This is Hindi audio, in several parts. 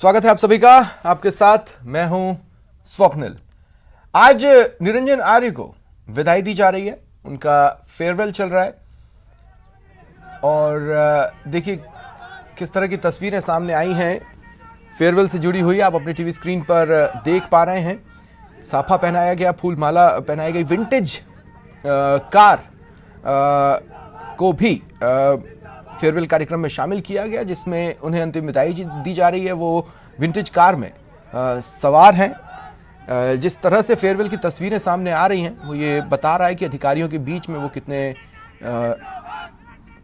स्वागत है आप सभी का। आपके साथ मैं हूं स्वप्निल। आज निरंजन आर्य को विदाई दी जा रही है, उनका फेयरवेल चल रहा है और देखिए किस तरह की तस्वीरें सामने आई हैं फेयरवेल से जुड़ी हुई। आप अपने टीवी स्क्रीन पर देख पा रहे हैं। साफा पहनाया गया, फूल माला पहनाई गई, विंटेज कार को भी फेयरवेल कार्यक्रम में शामिल किया गया, जिसमें उन्हें अंतिम विदाई दी जा रही है। वो विंटेज कार में सवार हैं। जिस तरह से फेयरवेल की तस्वीरें सामने आ रही हैं वो ये बता रहा है कि अधिकारियों के बीच में वो कितने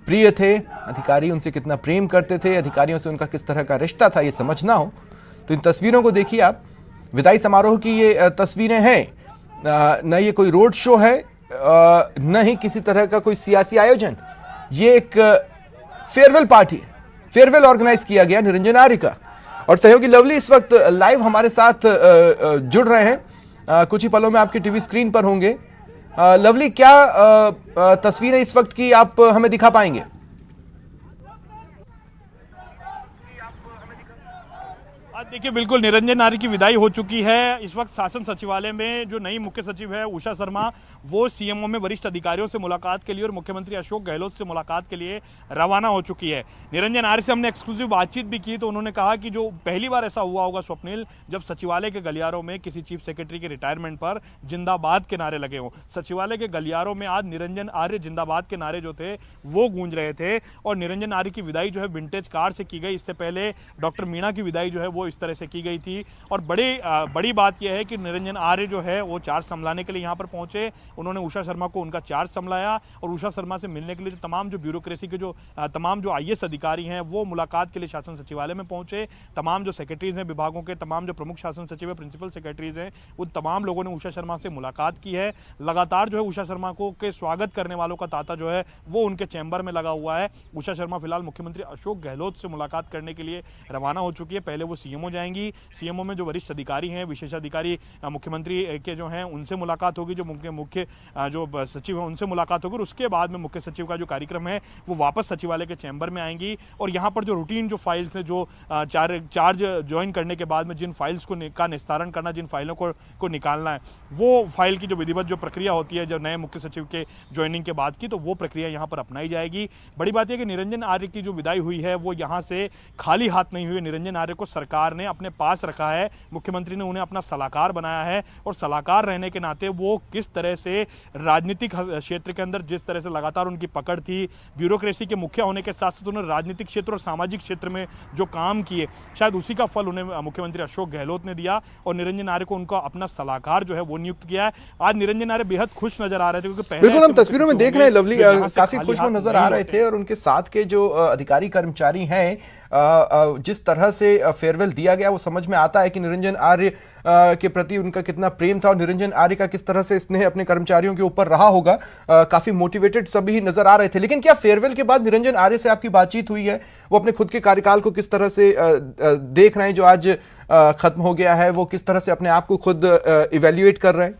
प्रिय थे, अधिकारी उनसे कितना प्रेम करते थे, अधिकारियों से उनका किस तरह का रिश्ता था, ये समझना हो तो इन तस्वीरों को देखिए आप। विदाई समारोह की ये तस्वीरें हैं, न ये कोई रोड शो है, न ही किसी तरह का कोई सियासी आयोजन। ये एक फेयरवेल पार्टी, फेयरवेल ऑर्गेनाइज किया गया निरंजन आर्य का। और सहयोगी लवली इस वक्त लाइव हमारे साथ जुड़ रहे हैं, कुछ ही पलों में आपके टीवी स्क्रीन पर होंगे। लवली, क्या तस्वीरें इस वक्त की आप हमें दिखा पाएंगे? देखिए, बिल्कुल निरंजन आर्य की विदाई हो चुकी है। इस वक्त शासन सचिवालय में जो नई मुख्य सचिव है उषा शर्मा, वो सीएमओ में वरिष्ठ अधिकारियों से मुलाकात के लिए और मुख्यमंत्री अशोक गहलोत से मुलाकात के लिए रवाना हो चुकी है। निरंजन आर्य से हमने एक्सक्लूसिव बातचीत भी की तो उन्होंने कहा कि जो पहली बार ऐसा हुआ होगा स्वप्निल, जब सचिवालय के गलियारों में किसी चीफ सेक्रेटरी के रिटायरमेंट पर जिंदाबाद के नारे लगे हों। सचिवालय के गलियारों में आज निरंजन आर्य जिंदाबाद के नारे जो थे वो गूंज रहे थे। और निरंजन आर्य की विदाई जो है विंटेज कार से की गई। इससे पहले डॉक्टर मीणा की विदाई जो है वो इस तरह से की गई थी। और बड़ी बात यह है कि निरंजन आर्य जो है वो चार्ज संभालने के लिए यहाँ पर पहुंचे। उन्होंने उषा शर्मा को उनका चार्ज संभाला और उषा शर्मा से मिलने के लिए तमाम जो ब्यूरोक्रेसी के तमाम जो आईएएस अधिकारी हैं वो मुलाकात के लिए शासन सचिवालय में पहुंचे। तमाम जो सेक्रेटरीज हैं विभागों के, तमाम जो प्रमुख शासन सचिव है, प्रिंसिपल सेक्रेटरीज हैं, उन तमाम लोगों ने उषा शर्मा से मुलाकात की है। लगातार जो है उषा शर्मा को के स्वागत करने वालों का तांता जो है वो उनके चैम्बर में लगा हुआ है। उषा शर्मा फिलहाल मुख्यमंत्री अशोक गहलोत से मुलाकात करने के लिए रवाना हो चुकी है। पहले वो सीएमओ जाएंगी, सीएमओ में जो वरिष्ठ अधिकारी हैं, विशेषाधिकारी मुख्यमंत्री के जो हैं उनसे मुलाकात होगी, जो मुख्य जो सचिव हैं उनसे मुलाकात होगी। और उसके बाद में मुख्य सचिव का जो कार्यक्रम है वो वापस सचिवालय के चैम्बर में आएंगी। और यहाँ पर जो रूटीन जो फाइल्स हैं, जो चार्ज ज्वाइन करने के बाद में जिन फाइल्स का निस्तारण करना, जिन फाइलों को निकालना है, वो फाइल की जो विधिवत जो प्रक्रिया होती है जब नए मुख्य सचिव के ज्वाइनिंग के बाद की, तो वो प्रक्रिया यहाँ पर अपनाई जाएगी। बड़ी बात यह कि निरंजन आर्य की जो विदाई हुई है वो यहाँ से खाली हाथ नहीं हुई। निरंजन आर्य को सरकार ने अपने पास रखा है, मुख्यमंत्री ने उन्हें अपना सलाहकार बनाया है। और सलाहकार रहने के नाते वो किस तरह से राजनीतिक क्षेत्र के अंदर जिस तरह से लगातार उनकी पकड़ थी, ब्यूरोक्रेसी के मुखिया होने के साथ साथ उन्होंने राजनीतिक क्षेत्र और सामाजिक क्षेत्र में जो काम किए, शायद उसी का फल उन्हें मुख्यमंत्री अशोक गहलोत ने दिया और निरंजन आर्य को उनका अपना सलाहकार जो है वो नियुक्त किया है। आज निरंजन आर्य बेहद खुश नजर आ रहे थे क्योंकि बिल्कुल हम तस्वीरों में देख रहे हैं लवली, काफी खुश वो नजर आ रहे थे। और उनके साथ के जो अधिकारी कर्मचारी हैं, जिस तरह से फेयरवेल दिया गया वो समझ में आता है कि निरंजन आर्य के प्रति उनका कितना प्रेम था और निरंजन आर्य का किस तरह से स्नेह अपने कर्मचारियों के ऊपर रहा होगा। काफी मोटिवेटेड सभी नजर आ रहे थे। लेकिन क्या फेयरवेल के बाद निरंजन आर्य से आपकी बातचीत हुई है? वो अपने खुद के कार्यकाल को किस तरह से देख रहे हैं जो आज खत्म हो गया है? वो किस तरह से अपने आप को खुद इवेल्युएट कर रहे हैं?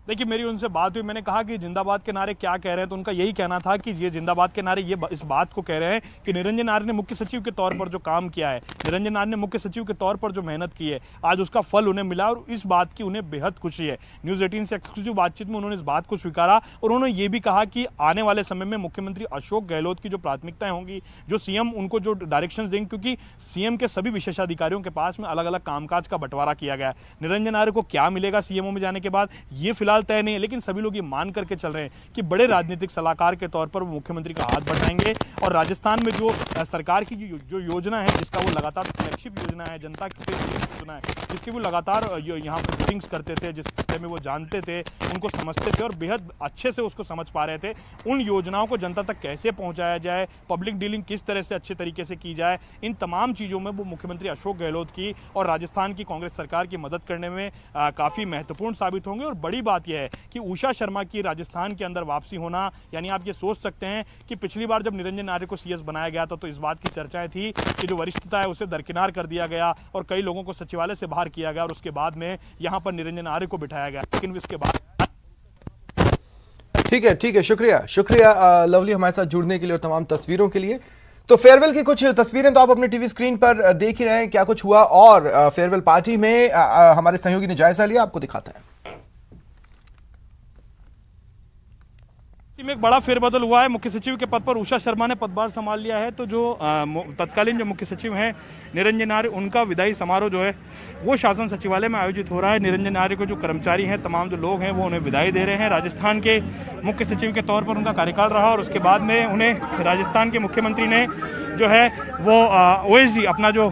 देखिए, मेरी उनसे बात हुई, मैंने कहा कि जिंदाबाद के नारे क्या कह रहे हैं, तो उनका यही कहना था कि ये जिंदाबाद के नारे ये इस बात को कह रहे हैं कि निरंजन आर्य ने मुख्य सचिव के तौर पर जो काम किया है, निरंजन आर्य ने मुख्य सचिव के तौर पर जो मेहनत की है, आज उसका फल उन्हें मिला और इस बात की उन्हें बेहद खुशी है। न्यूज़ 18 से एक्सक्लूसिव बातचीत में उन्होंने इस बात को स्वीकारा और उन्होंने ये भी कहा कि आने वाले समय में मुख्यमंत्री अशोक गहलोत की जो प्राथमिकताएं होंगी, जो सीएम उनको जो डायरेक्शंस देंगे, क्योंकि सीएम के सभी विशेषाधिकारियों के पास में अलग अलग कामकाज का बंटवारा किया गया है। निरंजन आर्य को क्या मिलेगा सीएमओ में जाने के बाद ये फिलहाल तय नहीं है, लेकिन सभी लोग ये मान करके चल रहे हैं कि बड़े राजनीतिक सलाहकार के तौर पर वो मुख्यमंत्री का हाथ बढ़ाएंगे। और राजस्थान में जो सरकार की जो योजना है, जिसका वो लगातार फ्लैगशिप योजना है, जनता की योजना है, जिसकी वो लगातार यहाँ पर मीटिंग्स करते थे, जिस बारे में वो जानते थे, उनको समझते थे और बेहद अच्छे से उसको समझ पा रहे थे। उन योजनाओं को जनता तक कैसे पहुंचाया जाए, पब्लिक डीलिंग किस तरह से अच्छे तरीके से की जाए, इन तमाम चीज़ों में वो मुख्यमंत्री अशोक गहलोत की और राजस्थान की कांग्रेस सरकार की मदद करने में काफ़ी महत्वपूर्ण साबित होंगे। और बड़ी बात यह है कि उषा शर्मा की राजस्थान के अंदर वापसी होना, यानी आप ये सोच सकते हैं कि पिछली बार जब निरंजन आर्य को सीएस बनाया गया था तो इस बात की चर्चाएं थी कि जो वरिष्ठता है उसे दरकिनार कर दिया गया और कई लोगों को सचिवालय से बाहर किया गया और उसके बाद में यहां पर निरंजन आर्य को बिठाया गया। लेकिन इसके बाद ठीक है, शुक्रिया लवली हमारे साथ जुड़ने के लिए और तमाम तस्वीरों के लिए। तो फेयरवेल की कुछ तस्वीरें तो आप अपने टीवी स्क्रीन पर देख ही रहे हैं, क्या कुछ हुआ और फेयरवेल पार्टी में हमारे सहयोगी ने जायजा लिया, आपको दिखाते हैं। में एक बड़ा फेरबदल हुआ है। मुख्य सचिव के पद पर उषा शर्मा ने पदभार संभाल लिया है। तो जो तत्कालीन जो मुख्य सचिव हैं निरंजन आर्य, उनका विदाई समारोह जो है वो शासन सचिवालय में आयोजित हो रहा है। निरंजन आर्य को जो कर्मचारी हैं, तमाम जो लोग हैं, वो उन्हें विदाई दे रहे हैं। राजस्थान के मुख्य सचिव के तौर पर उनका कार्यकाल रहा और उसके बाद में उन्हें राजस्थान के मुख्यमंत्री ने जो है वो OSD अपना जो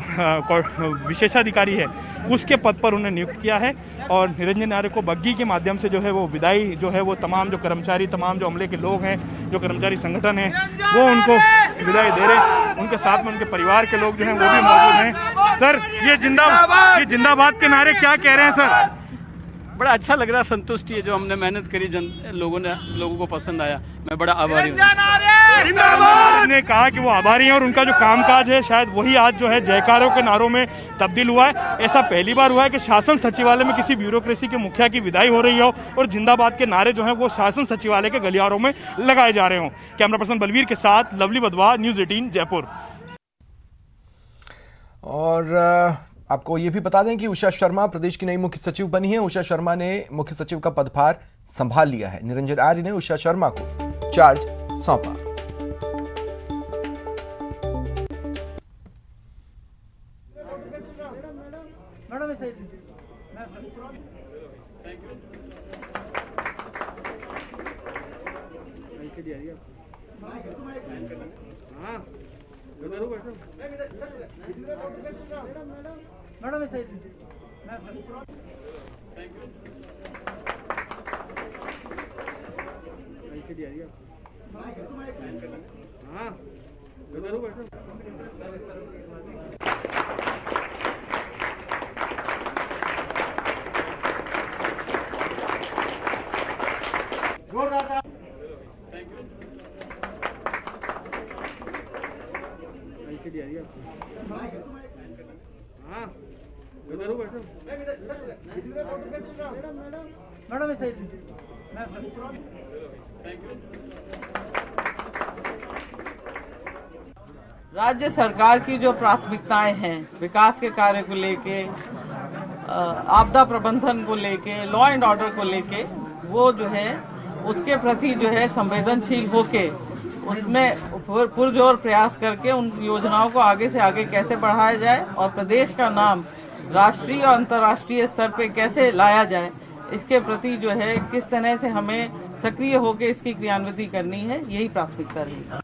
विशेषाधिकारी है उसके पद पर उन्हें नियुक्त किया है। और निरंजन आर्य को बग्गी के माध्यम से जो है वो विदाई जो है वो तमाम जो कर्मचारी, तमाम जो अमले के लोग हैं, जो कर्मचारी संगठन है, वो उनको विदाई दे रहे हैं। उनके साथ में उनके परिवार के लोग जो हैं वो भी मौजूद हैं। सर, ये जिंदाबाद के नारे क्या कह रहे हैं सर? बड़ा अच्छा लग रहा है, संतुष्टि है। जो हमने मेहनत करी, लोगों को पसंद आया। मैं बड़ा आभारी हूँ। ने कहा कि वो आभारी हैं और उनका जो कामकाज है शायद वही आज जो है जयकारों के नारों में तब्दील हुआ है। ऐसा पहली बार हुआ है कि शासन सचिवालय में किसी ब्यूरोक्रेसी के मुखिया की विदाई हो रही हो और जिंदाबाद के नारे जो हैं वो शासन सचिवालय के गलियारों में लगाए जा रहे हों। कैमरा पर्सन बलवीर के साथ लवली बदवा, न्यूज़ 18 जयपुर। और आपको ये भी बता दें कि उषा शर्मा प्रदेश की नई मुख्य सचिव बनी है। उषा शर्मा ने मुख्य सचिव का पदभार संभाल लिया है। निरंजन आर्य ने उषा शर्मा को चार्ज सौंपा। राज्य सरकार की जो प्राथमिकताएं हैं, विकास के कार्य को लेके, आपदा प्रबंधन को लेके, लॉ एंड ऑर्डर को लेके, वो जो है उसके प्रति जो है संवेदनशील होके उसमें पुरजोर प्रयास करके उन योजनाओं को आगे से आगे कैसे बढ़ाया जाए और प्रदेश का नाम राष्ट्रीय और अंतर्राष्ट्रीय स्तर पे कैसे लाया जाए, इसके प्रति जो है किस तरह से हमें सक्रिय होकर इसकी क्रियान्विति करनी है, यही प्राथमिकता रही।